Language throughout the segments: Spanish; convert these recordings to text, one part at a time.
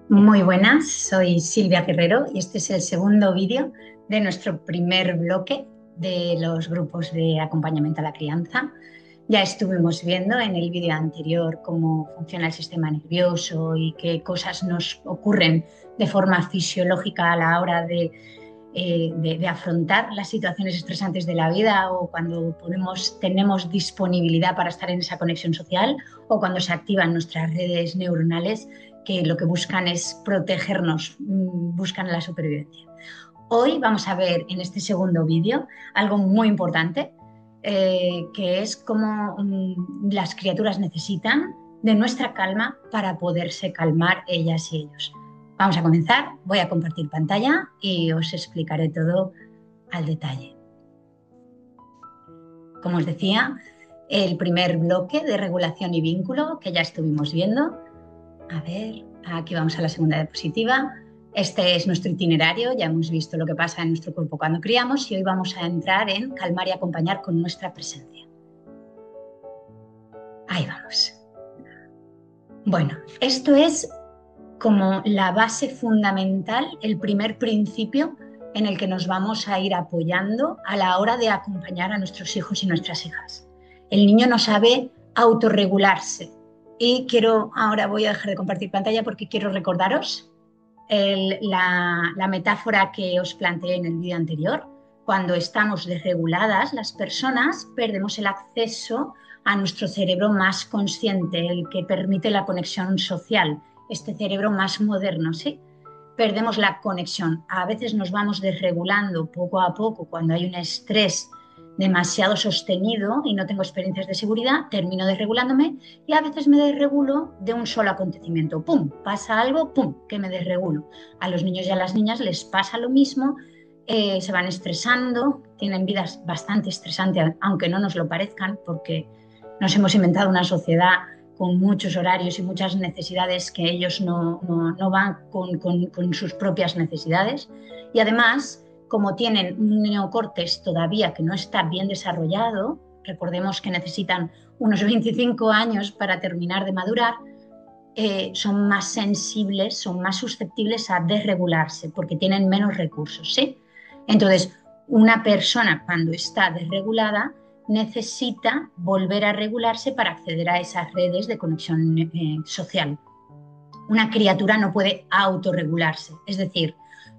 Muy buenas, soy Silvia Guerrero y este es el segundo vídeo de nuestro primer bloque de los grupos de acompañamiento a la crianza. Ya estuvimos viendo en el vídeo anterior cómo funciona el sistema nervioso y qué cosas nos ocurren de forma fisiológica a la hora de afrontar las situaciones estresantes de la vida o cuando tenemos disponibilidad para estar en esa conexión social o cuando se activan nuestras redes neuronales que lo que buscan es protegernos, buscan la supervivencia. Hoy vamos a ver en este segundo vídeo algo muy importante, que es cómo las criaturas necesitan de nuestra calma para poderse calmar ellas y ellos. Vamos a comenzar, voy a compartir pantalla y os explicaré todo al detalle. Como os decía, el primer bloque de regulación y vínculo que ya estuvimos viendo. A ver, aquí vamos a la segunda diapositiva. Este es nuestro itinerario, ya hemos visto lo que pasa en nuestro cuerpo cuando criamos y hoy vamos a entrar en calmar y acompañar con nuestra presencia. Ahí vamos. Bueno, esto es como la base fundamental, el primer principio en el que nos vamos a ir apoyando a la hora de acompañar a nuestros hijos y nuestras hijas. El niño no sabe autorregularse y ahora voy a dejar de compartir pantalla porque quiero recordaros la metáfora que os planteé en el vídeo anterior. Cuando estamos desreguladas, las personas perdemos el acceso a nuestro cerebro más consciente, el que permite la conexión social, este cerebro más moderno, ¿sí? Perdemos la conexión. A veces nos vamos desregulando poco a poco cuando hay un estrés demasiado sostenido y no tengo experiencias de seguridad, termino desregulándome y a veces me desregulo de un solo acontecimiento. ¡Pum! Pasa algo, ¡pum! Que me desregulo. A los niños y a las niñas les pasa lo mismo, se van estresando, tienen vidas bastante estresantes, aunque no nos lo parezcan, porque nos hemos inventado una sociedad con muchos horarios y muchas necesidades que ellos no van con sus propias necesidades. Y además, como tienen un neocórtex todavía que no está bien desarrollado, recordemos que necesitan unos 25 años para terminar de madurar, son más sensibles, son más susceptibles a desregularse porque tienen menos recursos, ¿sí? Entonces, una persona cuando está desregulada necesita volver a regularse para acceder a esas redes de conexión social. Una criatura no puede autorregularse, es decir,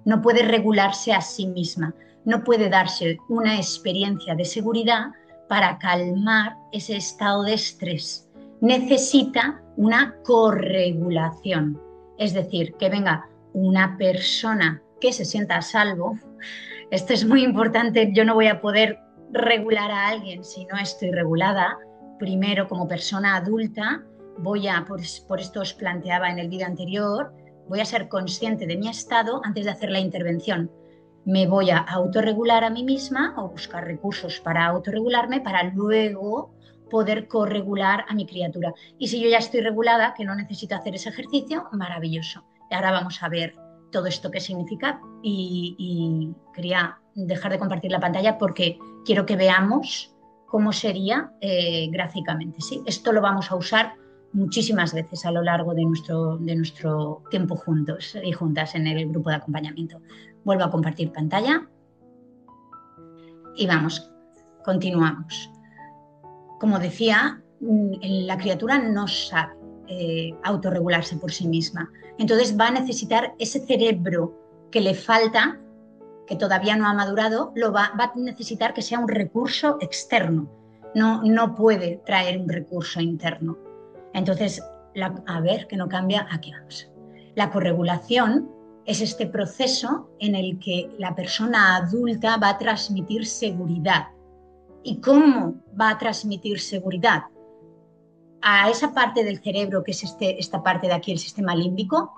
no puede regularse a sí misma, no puede darse una experiencia de seguridad para calmar ese estado de estrés. Necesita una corregulación, es decir, que venga una persona que se sienta a salvo. Esto es muy importante, yo no voy a poder regular a alguien si no estoy regulada. Primero, como persona adulta, por esto os planteaba en el vídeo anterior, voy a ser consciente de mi estado antes de hacer la intervención. Me voy a autorregular a mí misma o buscar recursos para autorregularme para luego poder corregular a mi criatura. Y si yo ya estoy regulada, que no necesito hacer ese ejercicio, maravilloso. Y ahora vamos a ver todo esto qué significa y quería dejar de compartir la pantalla porque quiero que veamos cómo sería gráficamente. ¿Sí? Esto lo vamos a usar muchísimas veces a lo largo de nuestro tiempo juntos y juntas en el grupo de acompañamiento. Vuelvo a compartir pantalla y vamos, continuamos. Como decía, la criatura no sabe autorregularse por sí misma. Entonces va a necesitar ese cerebro que le falta, que todavía no ha madurado, va a necesitar que sea un recurso externo. No puede traer un recurso interno. Entonces, a ver, que no cambia, aquí vamos. La corregulación es este proceso en el que la persona adulta va a transmitir seguridad. ¿Y cómo va a transmitir seguridad? A esa parte del cerebro, que es esta parte de aquí, el sistema límbico,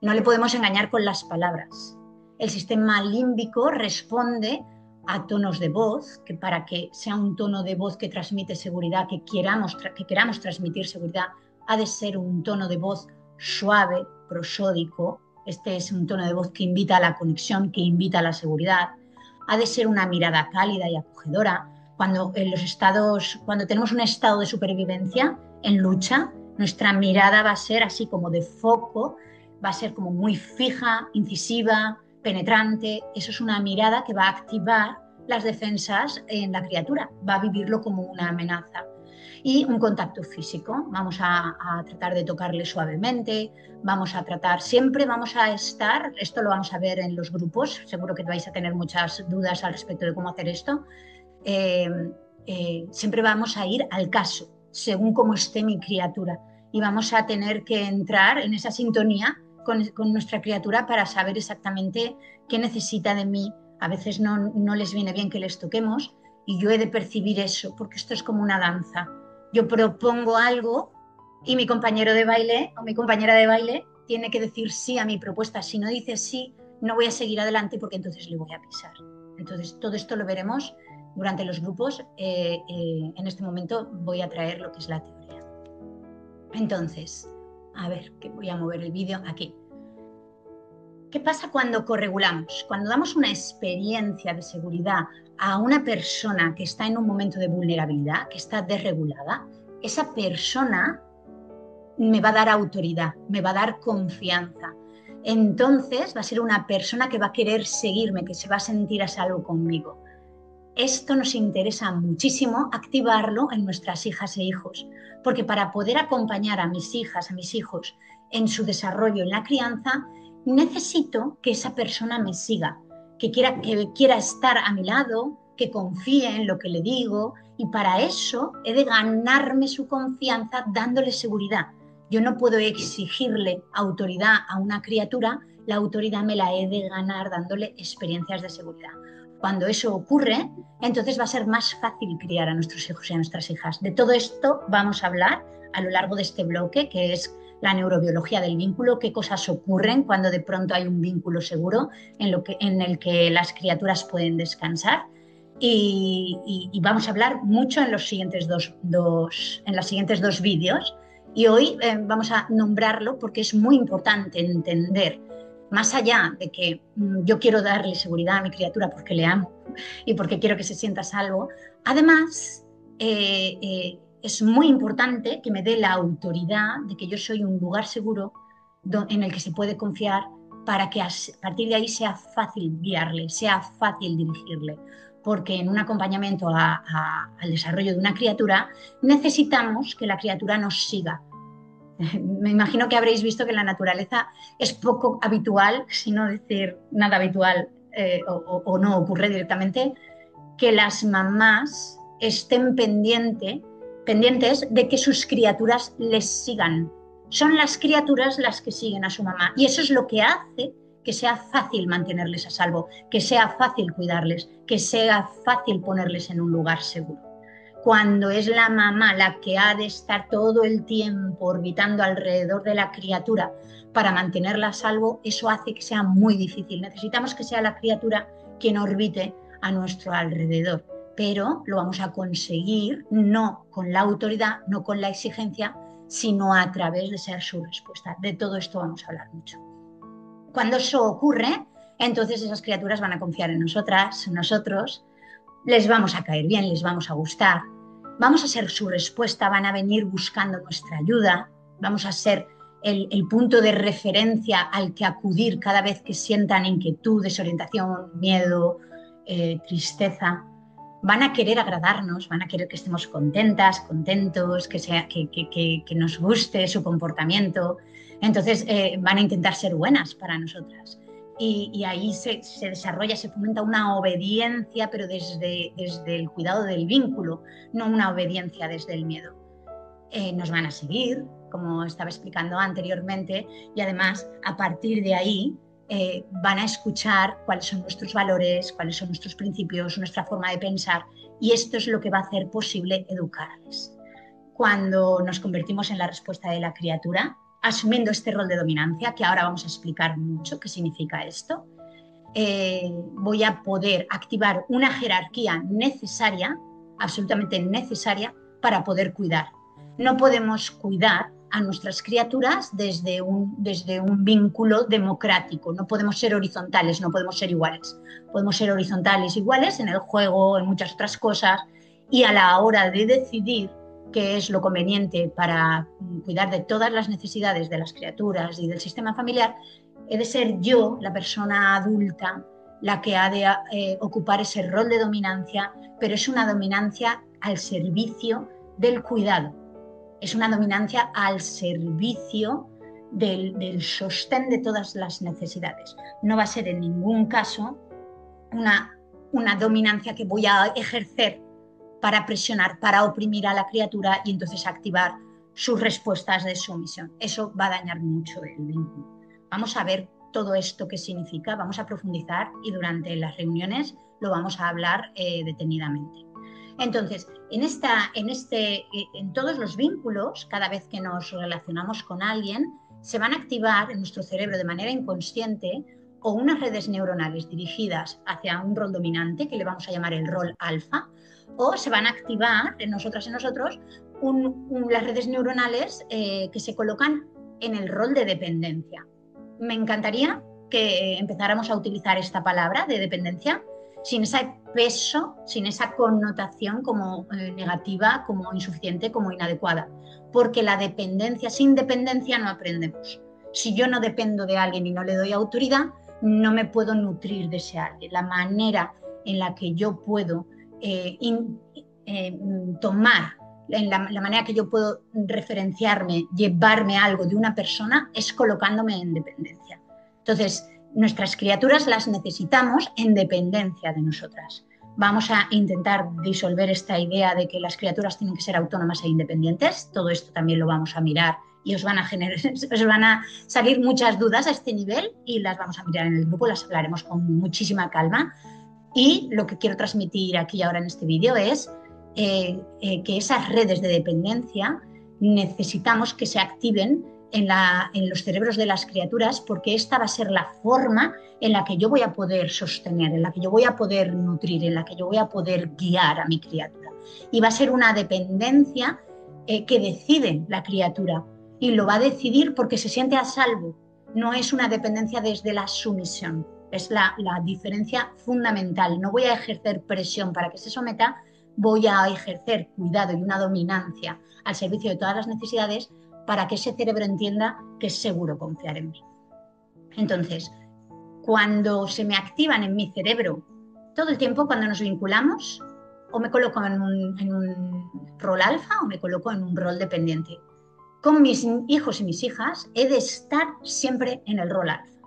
no le podemos engañar con las palabras. El sistema límbico responde a tonos de voz, que para que sea un tono de voz que transmite seguridad, que queramos transmitir seguridad, ha de ser un tono de voz suave, prosódico. Este es un tono de voz que invita a la conexión, que invita a la seguridad. Ha de ser una mirada cálida y acogedora. Cuando tenemos un estado de supervivencia, en lucha, nuestra mirada va a ser así como de foco, va a ser como muy fija, incisiva, penetrante. Eso es una mirada que va a activar las defensas en la criatura, va a vivirlo como una amenaza. Y un contacto físico, vamos a tratar de tocarle suavemente, siempre vamos a estar, esto lo vamos a ver en los grupos, seguro que vais a tener muchas dudas al respecto de cómo hacer esto, eh, siempre vamos a ir al caso, según cómo esté mi criatura, y vamos a tener que entrar en esa sintonía con nuestra criatura para saber exactamente qué necesita de mí. A veces no les viene bien que les toquemos y yo he de percibir eso, porque esto es como una danza. Yo propongo algo y mi compañero de baile o mi compañera de baile tiene que decir sí a mi propuesta. Si no dice sí, no voy a seguir adelante porque entonces le voy a pisar. Entonces, todo esto lo veremos durante los grupos. En este momento voy a traer lo que es la teoría. Entonces, a ver, que voy a mover el vídeo aquí. ¿Qué pasa cuando corregulamos? Cuando damos una experiencia de seguridad a una persona que está en un momento de vulnerabilidad, que está desregulada, esa persona me va a dar autoridad, me va a dar confianza. Entonces va a ser una persona que va a querer seguirme, que se va a sentir a salvo conmigo. Esto nos interesa muchísimo activarlo en nuestras hijas e hijos, porque para poder acompañar a mis hijas, a mis hijos en su desarrollo, en la crianza, necesito que esa persona me siga, que quiera estar a mi lado, que confíe en lo que le digo, y para eso he de ganarme su confianza dándole seguridad. Yo no puedo exigirle autoridad a una criatura, la autoridad me la he de ganar dándole experiencias de seguridad. Cuando eso ocurre, entonces va a ser más fácil criar a nuestros hijos y a nuestras hijas. De todo esto vamos a hablar a lo largo de este bloque, que es la neurobiología del vínculo, qué cosas ocurren cuando de pronto hay un vínculo seguro en el que las criaturas pueden descansar. Y vamos a hablar mucho en los siguientes dos vídeos. Y hoy vamos a nombrarlo porque es muy importante entender, más allá de que yo quiero darle seguridad a mi criatura porque le amo y porque quiero que se sienta a salvo, además es muy importante que me dé la autoridad de que yo soy un lugar seguro en el que se puede confiar para que a partir de ahí sea fácil guiarle, sea fácil dirigirle. Porque en un acompañamiento al desarrollo de una criatura necesitamos que la criatura nos siga. Me imagino que habréis visto que en la naturaleza es poco habitual, si no decir nada habitual o no ocurre directamente, que las mamás estén pendientes de que sus criaturas les sigan. Son las criaturas las que siguen a su mamá y eso es lo que hace que sea fácil mantenerles a salvo, que sea fácil cuidarles, que sea fácil ponerles en un lugar seguro. Cuando es la mamá la que ha de estar todo el tiempo orbitando alrededor de la criatura para mantenerla a salvo, eso hace que sea muy difícil. Necesitamos que sea la criatura quien orbite a nuestro alrededor, pero lo vamos a conseguir no con la autoridad, no con la exigencia, sino a través de ser su respuesta. De todo esto vamos a hablar mucho. Cuando eso ocurre, entonces esas criaturas van a confiar en nosotras, en nosotros, les vamos a caer bien, les vamos a gustar, vamos a ser su respuesta, van a venir buscando nuestra ayuda, vamos a ser el punto de referencia al que acudir cada vez que sientan inquietud, desorientación, miedo, tristeza. Van a querer agradarnos, van a querer que estemos contentas, contentos, que nos guste su comportamiento. Entonces van a intentar ser buenas para nosotras. Y ahí se desarrolla, se fomenta una obediencia, pero desde el cuidado del vínculo, no una obediencia desde el miedo. Nos van a seguir, como estaba explicando anteriormente, y además a partir de ahí van a escuchar cuáles son nuestros valores, cuáles son nuestros principios, nuestra forma de pensar, y esto es lo que va a hacer posible educarles. Cuando nos convertimos en la respuesta de la criatura, asumiendo este rol de dominancia, que ahora vamos a explicar mucho qué significa esto, voy a poder activar una jerarquía necesaria, absolutamente necesaria, para poder cuidar. No podemos cuidar a nuestras criaturas desde un vínculo democrático, no podemos ser horizontales, no podemos ser iguales. Podemos ser horizontales iguales en el juego, en muchas otras cosas, y a la hora de decidir qué es lo conveniente para cuidar de todas las necesidades de las criaturas y del sistema familiar, he de ser yo, la persona adulta, la que ha de ocupar ese rol de dominancia, pero es una dominancia al servicio del cuidado, es una dominancia al servicio del sostén de todas las necesidades. No va a ser en ningún caso una dominancia que voy a ejercer para presionar, para oprimir a la criatura y entonces activar sus respuestas de sumisión. Eso va a dañar mucho el vínculo. Vamos a ver todo esto qué significa, vamos a profundizar y durante las reuniones lo vamos a hablar detenidamente. Entonces, en todos los vínculos, cada vez que nos relacionamos con alguien, se van a activar en nuestro cerebro de manera inconsciente o unas redes neuronales dirigidas hacia un rol dominante, que le vamos a llamar el rol alfa, o se van a activar en nosotras y nosotros las redes neuronales que se colocan en el rol de dependencia. Me encantaría que empezáramos a utilizar esta palabra de dependencia sin ese peso, sin esa connotación como negativa, como insuficiente, como inadecuada, porque la dependencia, sin dependencia no aprendemos. Si yo no dependo de alguien y no le doy autoridad, no me puedo nutrir de ese alguien. La manera en la que yo puedo tomar, la manera que yo puedo referenciarme, llevarme algo de una persona es colocándome en dependencia. Entonces, nuestras criaturas las necesitamos en dependencia de nosotras. Vamos a intentar disolver esta idea de que las criaturas tienen que ser autónomas e independientes. Todo esto también lo vamos a mirar y os van a salir muchas dudas a este nivel y las vamos a mirar en el grupo, las hablaremos con muchísima calma. Y lo que quiero transmitir aquí y ahora en este vídeo es que esas redes de dependencia necesitamos que se activen en los cerebros de las criaturas, porque esta va a ser la forma en la que yo voy a poder sostener, en la que yo voy a poder nutrir, en la que yo voy a poder guiar a mi criatura. Y va a ser una dependencia que decide la criatura y lo va a decidir porque se siente a salvo. No es una dependencia desde la sumisión. Es la diferencia fundamental. No voy a ejercer presión para que se someta, voy a ejercer cuidado y una dominancia al servicio de todas las necesidades para que ese cerebro entienda que es seguro confiar en mí. Entonces, cuando se me activan en mi cerebro todo el tiempo, cuando nos vinculamos, o me coloco en un rol alfa o me coloco en un rol dependiente. Con mis hijos y mis hijas he de estar siempre en el rol alfa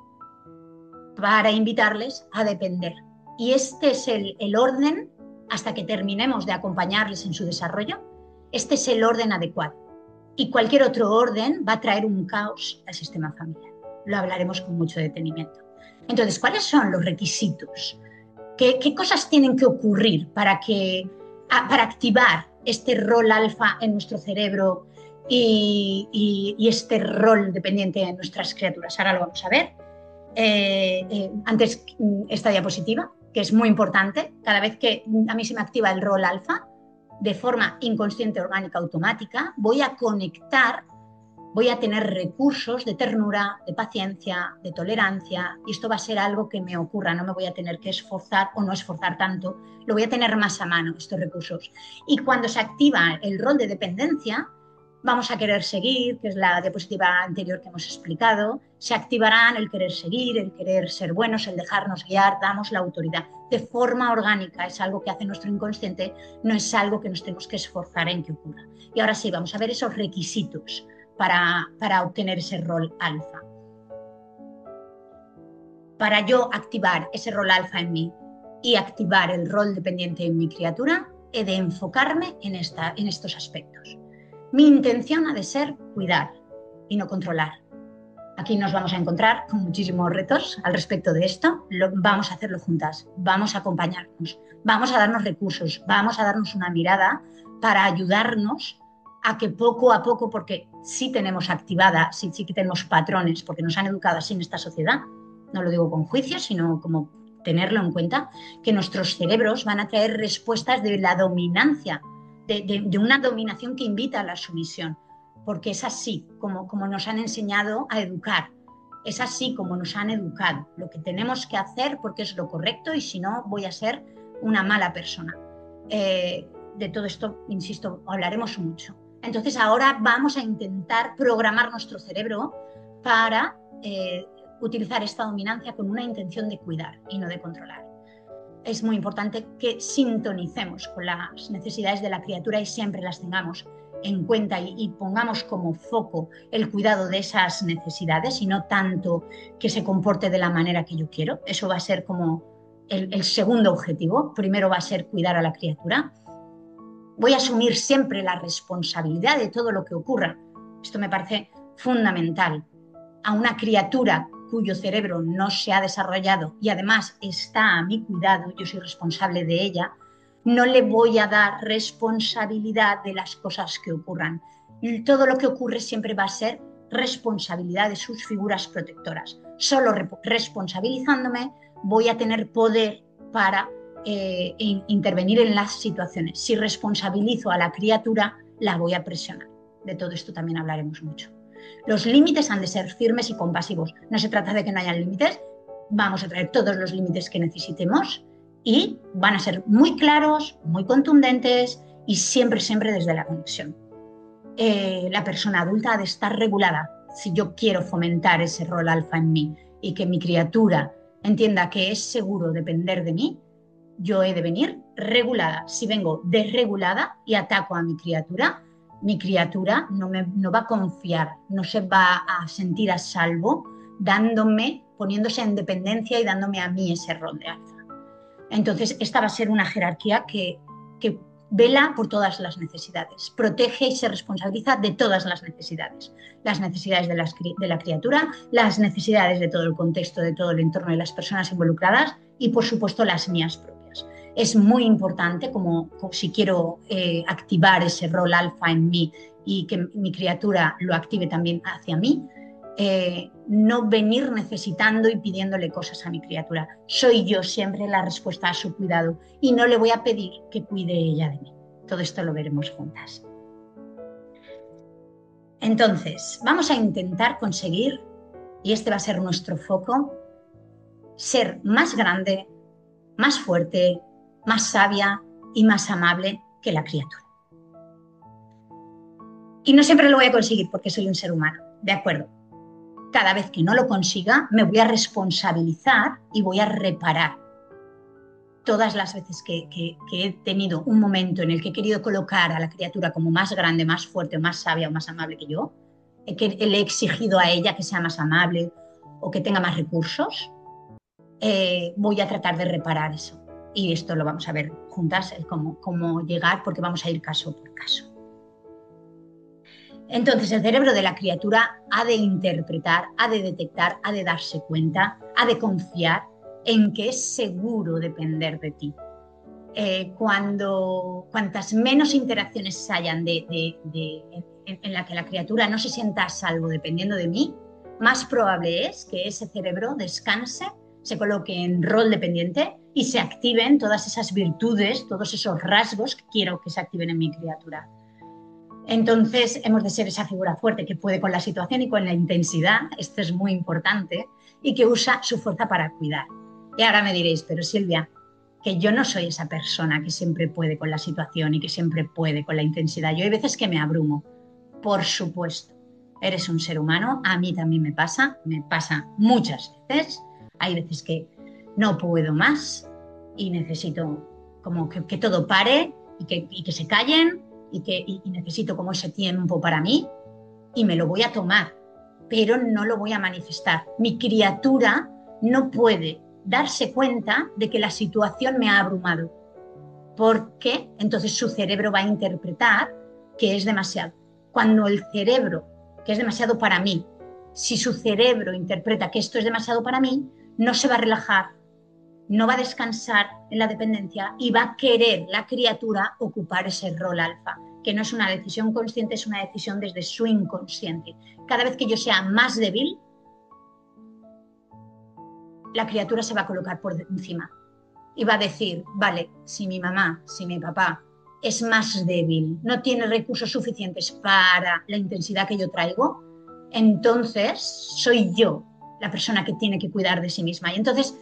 para invitarles a depender. Y este es el orden, hasta que terminemos de acompañarles en su desarrollo, este es el orden adecuado. Y cualquier otro orden va a traer un caos al sistema familiar. Lo hablaremos con mucho detenimiento. Entonces, ¿cuáles son los requisitos? ¿Qué cosas tienen que ocurrir para activar este rol alfa en nuestro cerebro y este rol dependiente en nuestras criaturas? Ahora lo vamos a ver. Antes esta diapositiva, que es muy importante. Cada vez que a mí se me activa el rol alfa, de forma inconsciente, orgánica, automática, voy a conectar, voy a tener recursos de ternura, de paciencia, de tolerancia, y esto va a ser algo que me ocurra, no me voy a tener que esforzar o no esforzar tanto, lo voy a tener más a mano, estos recursos. Y cuando se activa el rol de dependencia, vamos a querer seguir, que es la diapositiva anterior que hemos explicado, se activarán el querer seguir, el querer ser buenos, el dejarnos guiar, damos la autoridad de forma orgánica, es algo que hace nuestro inconsciente, no es algo que nos tenemos que esforzar en que ocurra. Y ahora sí, vamos a ver esos requisitos para obtener ese rol alfa. Para yo activar ese rol alfa en mí y activar el rol dependiente en mi criatura, he de enfocarme en estos aspectos. Mi intención ha de ser cuidar y no controlar. Aquí nos vamos a encontrar con muchísimos retos al respecto de esto. Vamos a hacerlo juntas, vamos a acompañarnos, vamos a darnos recursos, vamos a darnos una mirada para ayudarnos a que poco a poco, porque sí tenemos activada, sí que tenemos patrones, porque nos han educado así en esta sociedad, no lo digo con juicio, sino como tenerlo en cuenta, que nuestros cerebros van a traer respuestas de la dominancia, de una dominación que invita a la sumisión, porque es así como nos han enseñado a educar, es así como nos han educado, lo que tenemos que hacer porque es lo correcto y si no voy a ser una mala persona. de todo esto, insisto, hablaremos mucho. Entonces ahora vamos a intentar programar nuestro cerebro para utilizar esta dominancia con una intención de cuidar y no de controlar. Es muy importante que sintonicemos con las necesidades de la criatura y siempre las tengamos en cuenta y pongamos como foco el cuidado de esas necesidades y no tanto que se comporte de la manera que yo quiero. Eso va a ser como el segundo objetivo. Primero va a ser cuidar a la criatura. Voy a asumir siempre la responsabilidad de todo lo que ocurra. Esto me parece fundamental. A una criatura cuyo cerebro no se ha desarrollado y además está a mi cuidado, yo soy responsable de ella, no le voy a dar responsabilidad de las cosas que ocurran. Y todo lo que ocurre siempre va a ser responsabilidad de sus figuras protectoras. Solo responsabilizándome voy a tener poder para intervenir en las situaciones. Si responsabilizo a la criatura, la voy a presionar. De todo esto también hablaremos mucho. Los límites han de ser firmes y compasivos. No se trata de que no haya límites, vamos a traer todos los límites que necesitemos y van a ser muy claros, muy contundentes y siempre, siempre desde la conexión. La persona adulta ha de estar regulada. Si yo quiero fomentar ese rol alfa en mí y que mi criatura entienda que es seguro depender de mí, yo he de venir regulada. Si vengo desregulada y ataco a mi criatura no va a confiar, no se va a sentir a salvo poniéndose en dependencia y dándome a mí ese rol de alfa. Entonces, esta va a ser una jerarquía que vela por todas las necesidades, protege y se responsabiliza de todas las necesidades de la criatura, las necesidades de todo el contexto, de todo el entorno de las personas involucradas y, por supuesto, las mías propias. Es muy importante, como si quiero activar ese rol alfa en mí y que mi criatura lo active también hacia mí, no venir necesitando y pidiéndole cosas a mi criatura. Soy yo siempre la respuesta a su cuidado y no le voy a pedir que cuide ella de mí. Todo esto lo veremos juntas. Entonces, vamos a intentar conseguir, y este va a ser nuestro foco, ser más grande, más fuerte, más sabia y más amable que la criatura. Y no siempre lo voy a conseguir porque soy un ser humano, ¿de acuerdo? Cada vez que no lo consiga, me voy a responsabilizar y voy a reparar. Todas las veces que he tenido un momento en el que he querido colocar a la criatura como más grande, más fuerte, más sabia o más amable que yo, que le he exigido a ella que sea más amable o que tenga más recursos, voy a tratar de reparar eso. Y esto lo vamos a ver juntas, cómo llegar, porque vamos a ir caso por caso. Entonces, el cerebro de la criatura ha de interpretar, ha de detectar, ha de darse cuenta, ha de confiar en que es seguro depender de ti. Cuantas menos interacciones hayan en la que la criatura no se sienta a salvo dependiendo de mí, más probable es que ese cerebro descanse, se coloque en rol dependiente y se activen todas esas virtudes, todos esos rasgos que quiero que se activen en mi criatura. Entonces hemos de ser esa figura fuerte que puede con la situación y con la intensidad, esto es muy importante, y que usa su fuerza para cuidar. Y ahora me diréis, pero Silvia, que yo no soy esa persona que siempre puede con la situación y que siempre puede con la intensidad. Yo hay veces que me abrumo, por supuesto. Eres un ser humano, a mí también me pasa muchas veces. Hay veces que no puedo más y necesito como que todo pare y que se callen y necesito como ese tiempo para mí y me lo voy a tomar, pero no lo voy a manifestar. Mi criatura no puede darse cuenta de que la situación me ha abrumado, porque entonces su cerebro va a interpretar que es demasiado. Cuando el cerebro, que es demasiado para mí, si su cerebro interpreta que esto es demasiado para mí, no se va a relajar, no va a descansar en la dependencia y va a querer la criatura ocupar ese rol alfa, que no es una decisión consciente, es una decisión desde su inconsciente. Cada vez que yo sea más débil, la criatura se va a colocar por encima y va a decir, vale, si mi mamá, si mi papá es más débil, no tiene recursos suficientes para la intensidad que yo traigo, entonces soy yo la persona que tiene que cuidar de sí misma. Y entonces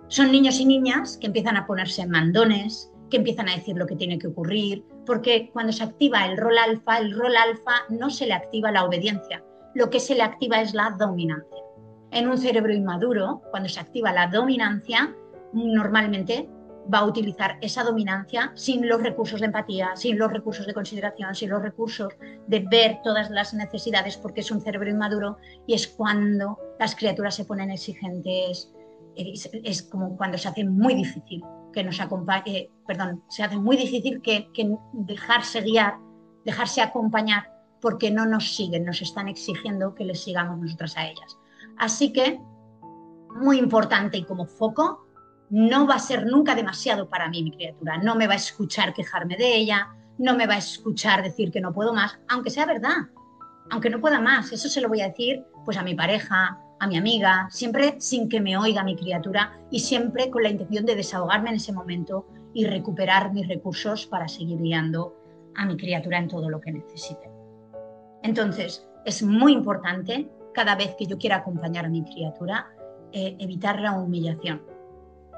son niños y niñas que empiezan a ponerse mandones, que empiezan a decir lo que tiene que ocurrir, porque cuando se activa el rol alfa no se le activa la obediencia, lo que se le activa es la dominancia. En un cerebro inmaduro, cuando se activa la dominancia, normalmente va a utilizar esa dominancia sin los recursos de empatía, sin los recursos de consideración, sin los recursos de ver todas las necesidades, porque es un cerebro inmaduro y es cuando las criaturas se ponen exigentes, es como cuando se hace muy difícil que nos acompañe, se hace muy difícil que dejarse guiar, dejarse acompañar, porque no nos siguen, nos están exigiendo que les sigamos nosotras a ellas. Así que, muy importante y como foco, no va a ser nunca demasiado para mí mi criatura, no me va a escuchar quejarme de ella, no me va a escuchar decir que no puedo más, aunque sea verdad, aunque no pueda más, eso se lo voy a decir pues a mi pareja, a mi amiga, siempre sin que me oiga mi criatura y siempre con la intención de desahogarme en ese momento y recuperar mis recursos para seguir guiando a mi criatura en todo lo que necesite. Entonces, es muy importante cada vez que yo quiera acompañar a mi criatura, evitar la humillación.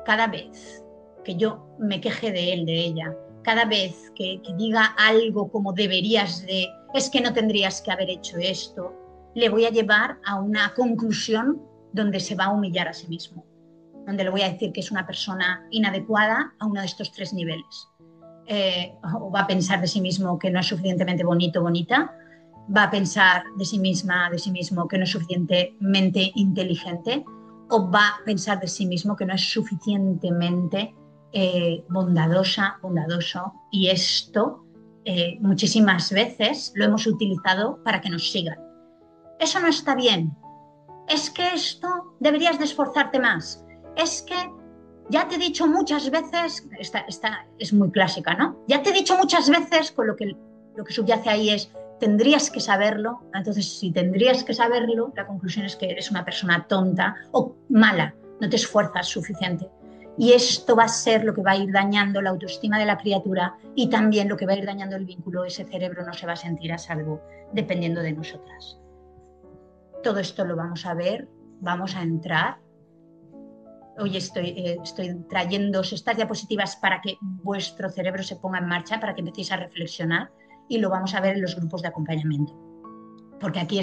Cada vez que yo me queje de él, de ella, cada vez que diga algo como deberías de, es que no tendrías que haber hecho esto, le voy a llevar a una conclusión donde se va a humillar a sí mismo, donde le voy a decir que es una persona inadecuada a uno de estos 3 niveles. O va a pensar de sí mismo que no es suficientemente bonito, bonita, va a pensar de sí misma, de sí mismo que no es suficientemente inteligente, o va a pensar de sí mismo que no es suficientemente bondadosa, bondadoso, y esto muchísimas veces lo hemos utilizado para que nos sigan. Eso no está bien. Es que esto deberías de esforzarte más. Es que ya te he dicho muchas veces, esta es muy clásica, ¿no? Ya te he dicho muchas veces, con lo que subyace ahí es, tendrías que saberlo. Entonces, si tendrías que saberlo, la conclusión es que eres una persona tonta o mala, no te esfuerzas suficiente. Y esto va a ser lo que va a ir dañando la autoestima de la criatura y también lo que va a ir dañando el vínculo. Ese cerebro no se va a sentir a salvo dependiendo de nosotras. Todo esto lo vamos a ver, vamos a entrar. Hoy estoy trayendo estas diapositivas para que vuestro cerebro se ponga en marcha, para que empecéis a reflexionar, y lo vamos a ver en los grupos de acompañamiento. Porque aquí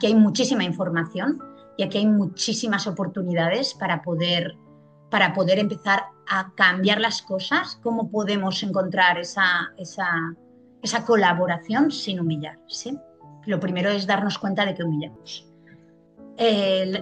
hay muchísima información y aquí hay muchísimas oportunidades para poder empezar a cambiar las cosas, cómo podemos encontrar esa colaboración sin humillar, ¿sí? Lo primero es darnos cuenta de que humillamos.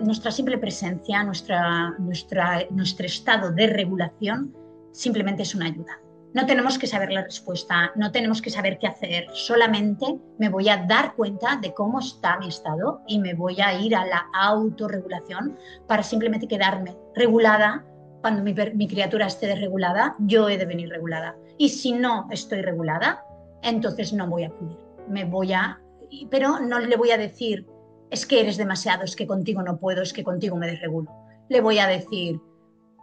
Nuestra simple presencia, nuestro estado de regulación simplemente es una ayuda. No tenemos que saber la respuesta, no tenemos que saber qué hacer, solamente me voy a dar cuenta de cómo está mi estado y me voy a ir a la autorregulación para simplemente quedarme regulada. Cuando mi criatura esté desregulada, yo he de venir regulada. Y si no estoy regulada, entonces no voy a acudir. Pero no le voy a decir, es que eres demasiado, es que contigo no puedo, es que contigo me desregulo. Le voy a decir,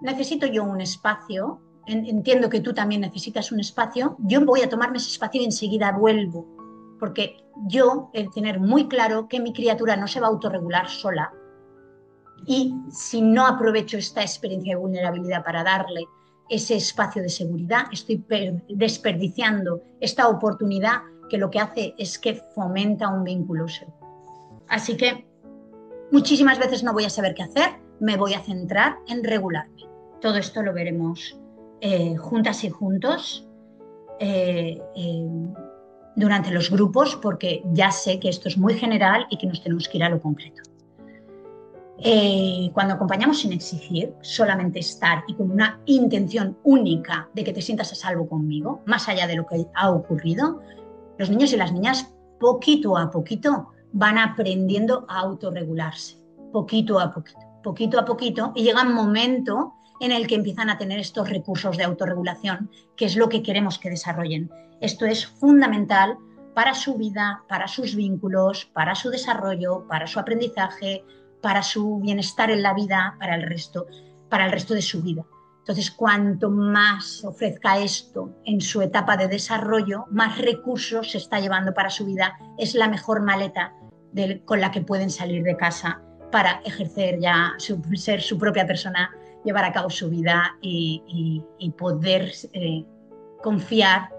necesito yo un espacio, entiendo que tú también necesitas un espacio, yo voy a tomarme ese espacio y enseguida vuelvo, porque yo he de tener muy claro que mi criatura no se va a autorregular sola, y si no aprovecho esta experiencia de vulnerabilidad para darle ese espacio de seguridad, estoy desperdiciando esta oportunidad que lo que hace es que fomenta un vínculo seguro. Así que muchísimas veces no voy a saber qué hacer, me voy a centrar en regularme. Todo esto lo veremos juntas y juntos durante los grupos, porque ya sé que esto es muy general y que nos tenemos que ir a lo concreto. Cuando acompañamos sin exigir, solamente estar y con una intención única de que te sientas a salvo conmigo, más allá de lo que ha ocurrido, los niños y las niñas poquito a poquito van aprendiendo a autorregularse, poquito a poquito, y llega un momento en el que empiezan a tener estos recursos de autorregulación, que es lo que queremos que desarrollen. Esto es fundamental para su vida, para sus vínculos, para su desarrollo, para su aprendizaje, para su bienestar en la vida, para el resto de su vida. Entonces, cuanto más ofrezca esto en su etapa de desarrollo, más recursos se está llevando para su vida. Es la mejor maleta con la que pueden salir de casa para ejercer ya ser su propia persona llevar a cabo su vida y poder confiar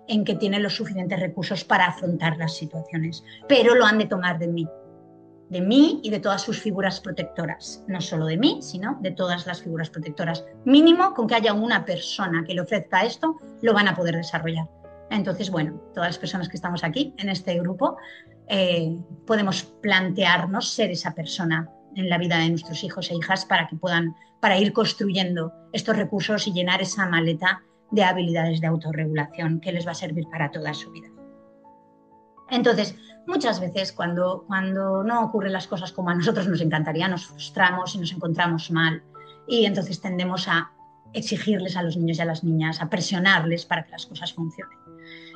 en que tiene los suficientes recursos para afrontar las situaciones. Pero lo han de tomar de mí y de todas sus figuras protectoras. No solo de mí, sino de todas las figuras protectoras. Mínimo, con que haya una persona que le ofrezca esto, lo van a poder desarrollar. Entonces, bueno, todas las personas que estamos aquí en este grupo podemos plantearnos ser esa persona en la vida de nuestros hijos e hijas para ir construyendo estos recursos y llenar esa maleta de habilidades de autorregulación que les va a servir para toda su vida. Entonces, muchas veces cuando no ocurren las cosas como a nosotros nos encantaría, nos frustramos y nos encontramos mal, y entonces tendemos a exigirles a los niños y a las niñas, a presionarles para que las cosas funcionen.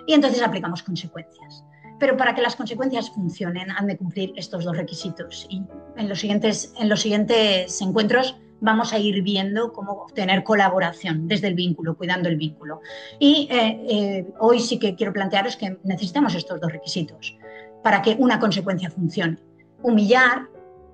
Y entonces aplicamos consecuencias. Pero para que las consecuencias funcionen han de cumplir estos dos requisitos. Y en los siguientes encuentros vamos a ir viendo cómo obtener colaboración desde el vínculo, cuidando el vínculo. Y hoy sí que quiero plantearos que necesitamos estos dos requisitos para que una consecuencia funcione. Humillar,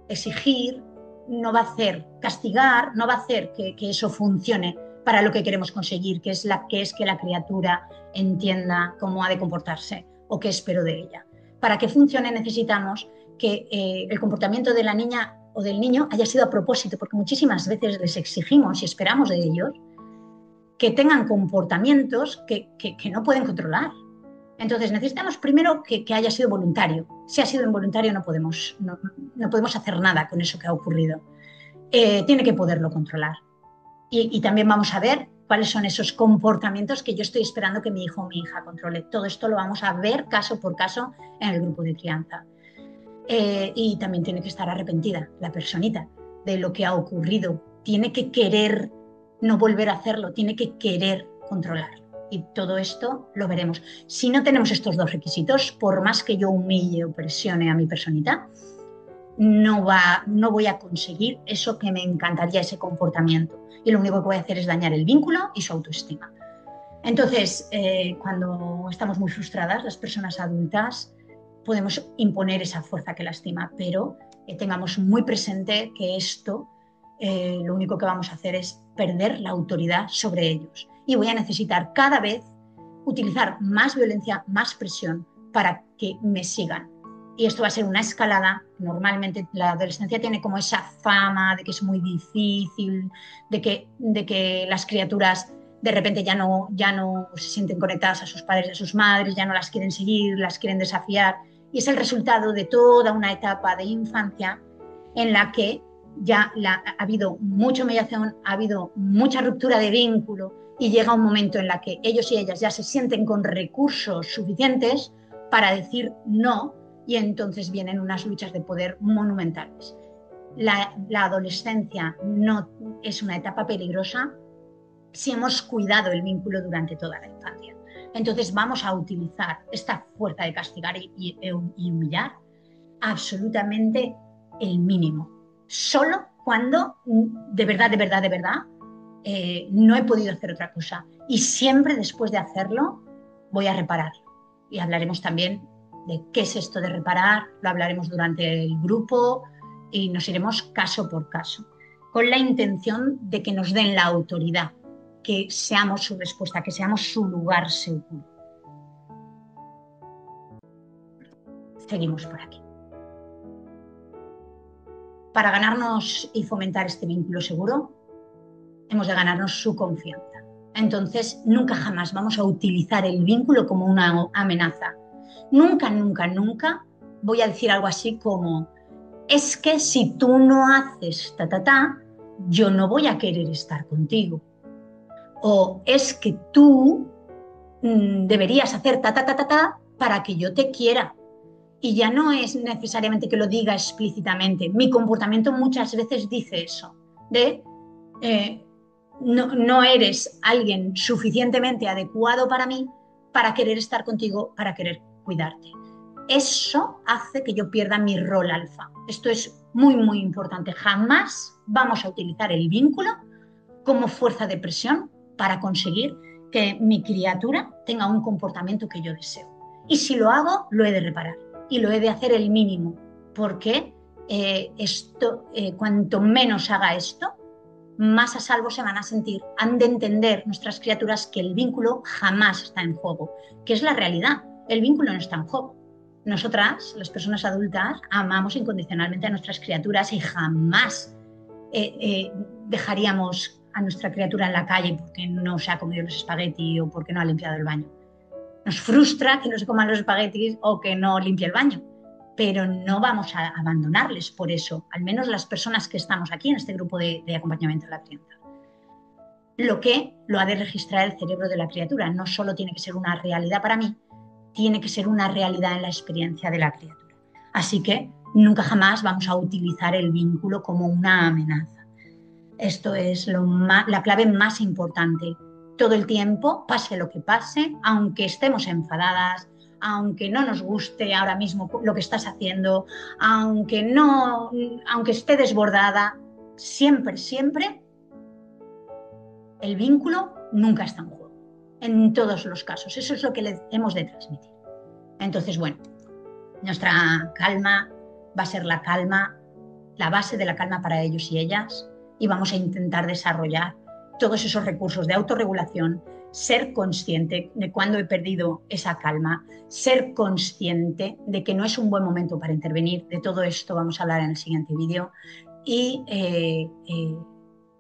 exigir, no va a hacer castigar, no va a hacer que eso funcione para lo que queremos conseguir, que es que la criatura entienda cómo ha de comportarse o qué espero de ella. Para que funcione necesitamos que el comportamiento de la niña o del niño haya sido a propósito, porque muchísimas veces les exigimos y esperamos de ellos que tengan comportamientos que no pueden controlar. Entonces necesitamos primero que haya sido voluntario. Si ha sido involuntario no podemos hacer nada con eso que ha ocurrido. Tiene que poderlo controlar. Y también vamos a ver cuáles son esos comportamientos que yo estoy esperando que mi hijo o mi hija controle. Todo esto lo vamos a ver caso por caso en el grupo de crianza. Y también tiene que estar arrepentida la personita de lo que ha ocurrido. Tiene que querer no volver a hacerlo, tiene que querer controlarlo. Y todo esto lo veremos. Si no tenemos estos dos requisitos, por más que yo humille o presione a mi personita, no voy a conseguir eso que me encantaría, ese comportamiento. Y lo único que voy a hacer es dañar el vínculo y su autoestima. Entonces, cuando estamos muy frustradas, las personas adultas, podemos imponer esa fuerza que lastima, pero tengamos muy presente que esto lo único que vamos a hacer es perder la autoridad sobre ellos. Y voy a necesitar cada vez utilizar más violencia, más presión para que me sigan. Y esto va a ser una escalada. Normalmente la adolescencia tiene como esa fama de que es muy difícil, de que las criaturas de repente ya no se sienten conectadas a sus padres y a sus madres, ya no las quieren seguir, las quieren desafiar. Y es el resultado de toda una etapa de infancia en la que ya ha habido mucha humillación, ha habido mucha ruptura de vínculo y llega un momento en la que ellos y ellas ya se sienten con recursos suficientes para decir no, y entonces vienen unas luchas de poder monumentales. La adolescencia no es una etapa peligrosa si hemos cuidado el vínculo durante toda la infancia. Entonces vamos a utilizar esta fuerza de castigar y humillar absolutamente el mínimo. Solo cuando de verdad no he podido hacer otra cosa. Y siempre después de hacerlo voy a reparar. Y hablaremos también de qué es esto de reparar, lo hablaremos durante el grupo y nos iremos caso por caso, con la intención de que nos den la autoridad, que seamos su respuesta, que seamos su lugar seguro. Seguimos por aquí. Para ganarnos y fomentar este vínculo seguro, hemos de ganarnos su confianza. Entonces, nunca jamás vamos a utilizar el vínculo como una amenaza. Nunca voy a decir algo así como: es que si tú no haces yo no voy a querer estar contigo. O es que tú deberías hacer para que yo te quiera. Y ya no es necesariamente que lo diga explícitamente. Mi comportamiento muchas veces dice eso, de no eres alguien suficientemente adecuado para mí para querer estar contigo, para querer cuidarte. Eso hace que yo pierda mi rol alfa. Esto es muy, muy importante. Jamás vamos a utilizar el vínculo como fuerza de presión para conseguir que mi criatura tenga un comportamiento que yo deseo. Y si lo hago, lo he de reparar y lo he de hacer el mínimo, porque cuanto menos haga esto, más a salvo se van a sentir. Han de entender nuestras criaturas que el vínculo jamás está en juego, que es la realidad. El vínculo no está en juego. Nosotras, las personas adultas, amamos incondicionalmente a nuestras criaturas y jamás dejaríamos a nuestra criatura en la calle porque no se ha comido los espaguetis o porque no ha limpiado el baño. Nos frustra que no se coman los espaguetis o que no limpie el baño, pero no vamos a abandonarles por eso, al menos las personas que estamos aquí en este grupo de acompañamiento de la crianza. Lo que lo ha de registrar el cerebro de la criatura, no solo tiene que ser una realidad para mí, tiene que ser una realidad en la experiencia de la criatura. Así que nunca jamás vamos a utilizar el vínculo como una amenaza. Esto es la clave más importante. Todo el tiempo, pase lo que pase, aunque estemos enfadadas, aunque no nos guste ahora mismo lo que estás haciendo, aunque esté desbordada, siempre, siempre el vínculo nunca está en juego, en todos los casos. Eso es lo que le hemos de transmitir. Entonces, bueno, nuestra calma va a ser la calma, la base de la calma para ellos y ellas, y vamos a intentar desarrollar todos esos recursos de autorregulación, ser consciente de cuándo he perdido esa calma, ser consciente de que no es un buen momento para intervenir. De todo esto vamos a hablar en el siguiente vídeo. Y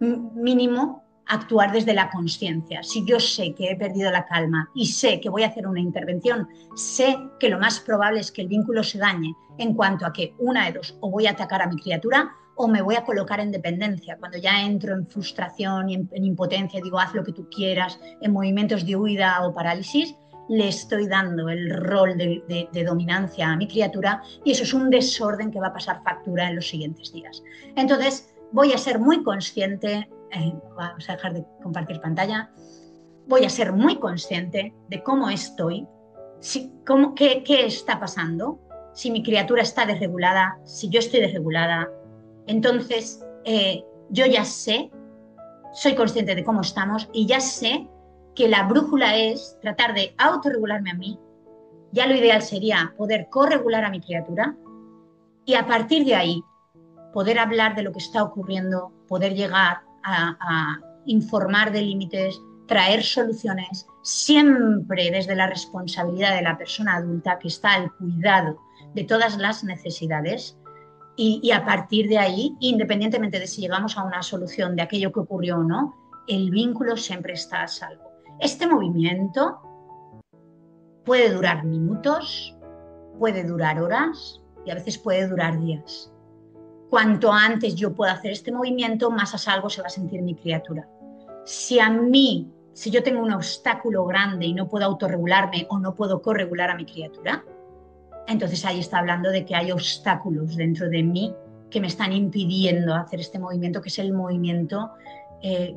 mínimo actuar desde la consciencia. Si yo sé que he perdido la calma y sé que voy a hacer una intervención, sé que lo más probable es que el vínculo se dañe en cuanto a que una de dos, o voy a atacar a mi criatura o me voy a colocar en dependencia. Cuando ya entro en frustración y en impotencia, digo, haz lo que tú quieras, en movimientos de huida o parálisis, le estoy dando el rol de dominancia a mi criatura y eso es un desorden que va a pasar factura en los siguientes días. Entonces, voy a ser muy consciente, vamos a dejar de compartir pantalla, voy a ser muy consciente de cómo estoy, qué está pasando, si mi criatura está desregulada, si yo estoy desregulada. Entonces, yo ya sé, soy consciente de cómo estamos y ya sé que la brújula es tratar de autorregularme a mí. Ya lo ideal sería poder corregular a mi criatura y a partir de ahí poder hablar de lo que está ocurriendo, poder llegar a informar de límites, traer soluciones, siempre desde la responsabilidad de la persona adulta que está al cuidado de todas las necesidades. Y a partir de ahí, independientemente de si llegamos a una solución de aquello que ocurrió o no, el vínculo siempre está a salvo. Este movimiento puede durar minutos, puede durar horas y a veces puede durar días. Cuanto antes yo pueda hacer este movimiento, más a salvo se va a sentir mi criatura. Si yo tengo un obstáculo grande y no puedo autorregularme o no puedo corregular a mi criatura, entonces ahí está hablando de que hay obstáculos dentro de mí que me están impidiendo hacer este movimiento, que es el movimiento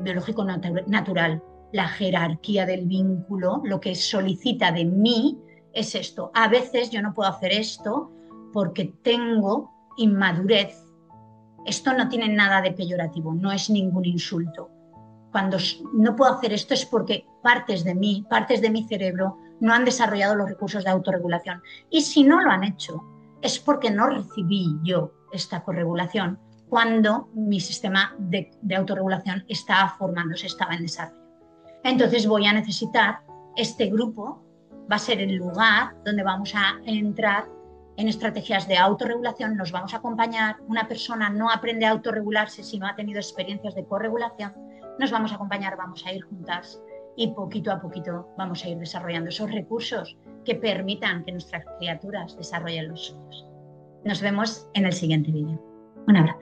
biológico natural. La jerarquía del vínculo, lo que solicita de mí es esto. A veces yo no puedo hacer esto porque tengo inmadurez. Esto no tiene nada de peyorativo, no es ningún insulto. Cuando no puedo hacer esto es porque partes de mí, partes de mi cerebro no han desarrollado los recursos de autorregulación. Y si no lo han hecho, es porque no recibí yo esta corregulación cuando mi sistema de autorregulación estaba formándose, estaba en desarrollo. Entonces voy a necesitar este grupo, va a ser el lugar donde vamos a entrar en estrategias de autorregulación, nos vamos a acompañar. Una persona no aprende a autorregularse si no ha tenido experiencias de corregulación. Nos vamos a acompañar, vamos a ir juntas y poquito a poquito vamos a ir desarrollando esos recursos que permitan que nuestras criaturas desarrollen los suyos. Nos vemos en el siguiente vídeo. Un abrazo.